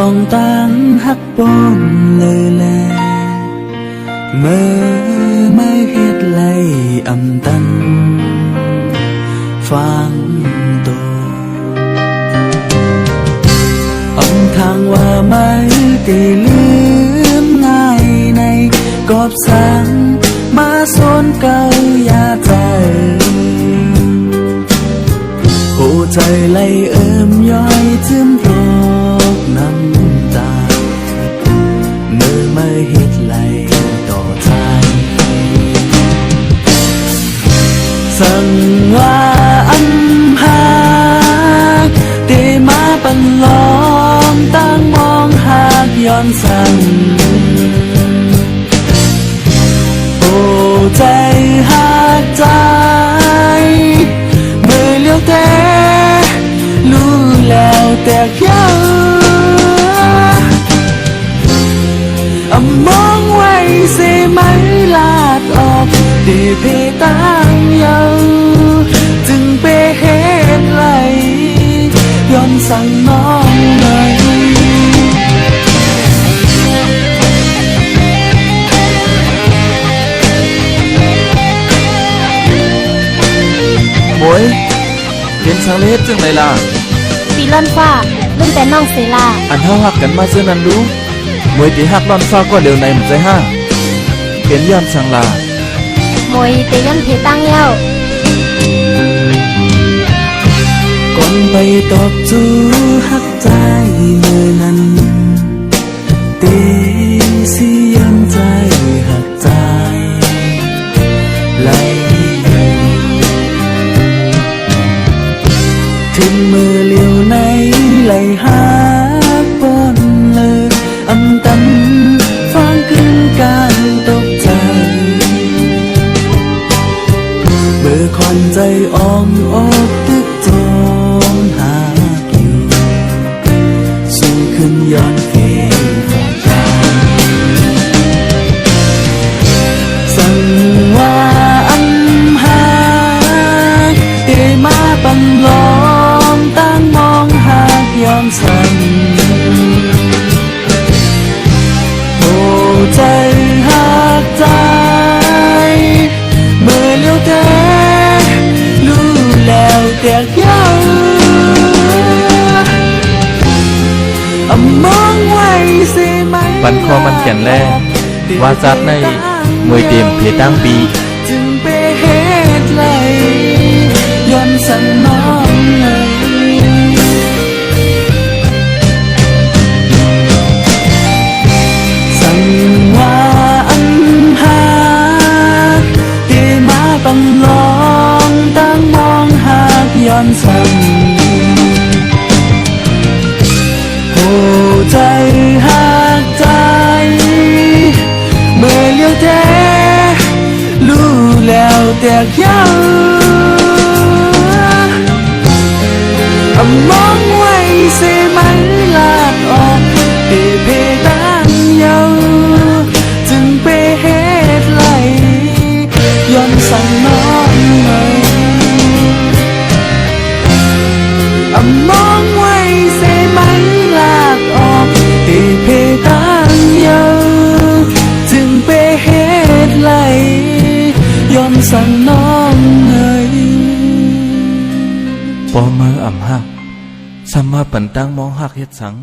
องตั้งฮักปนเลยแลเมื่อไม่เฮ็ดไล่อำตันฟังตัวอำทางว่าไม่ได้ลืมง่ายในกอบสังมาโซนเก่ายาใจหัวใจไหลย้อยถึงรอกน้ำตาเมื่อไม่เฮ็ดไหลต่อใจสั่งว่าอันหาเตมาปันลองตั้งมองหากย้อนสั่งโอ้ใจหากใจเมื่อเลี้ยวแต่รู้แล้วแต่ยังมองไว้เสียไม่ลาดออกดีเพตั้งยังจึงไปเหตุไรย้อนสั่งน้องหน่อยโว้ยเห็นสังเลสจังไรล่ะปีล่อนฟ้าเรื่องแต่น้องเซลาอันเฮาหักกันมาเสื้อนั้นดูมวยตีหักล่อนฟ้าก็เร็วในหมันใจห้าเป็นย้อนสังลามวยเตย้อนเพตั้งเย้าก่อนไปตอบจูหักใจเมื่อนั้นเตสิย้อนใจหักใจไหลถึงมือเลี้ยวในไหลหาปนเลยอำตันฟังขึ้นการตกใจเมื่อควันใจอ่อมอกตึกจมหาอยู่สู้ขึ้นย้อนเฟฝากใจสั่งว่าอันหาเตมาปันลองตั้งมองหากย้อนสั่งโอ้ใจหากใจเมื่อเลี้ยวแต่รู้แล้วแต่ยังมองไว้เสียไหมบันคอมันแก่นแล่ว่าจัดในมวยเต็มเพตั้งปีจึงไปเหตุไรย้อนสั่งน้องเลยสั่งว่าอันหาที่มาบังลองตั้งมองหากย้อนสั่งโอ้ใจหากใจเมื่อเลี้ยวแต่รู้แล้วแต่ยังมองไว้เสียไม่ลาดออกที่เพตั้งเยาจึงไปเหตุไรย้อนสั่งน้องเลยมองไว้เสียไม่ลาดออกที่เพตั้งเยาจึงไปเหตุไรย้อนสั่งน้องเลยปอเมื่ออ่ำหักสามมาปันตั้งมองหักเฮ็ดสัง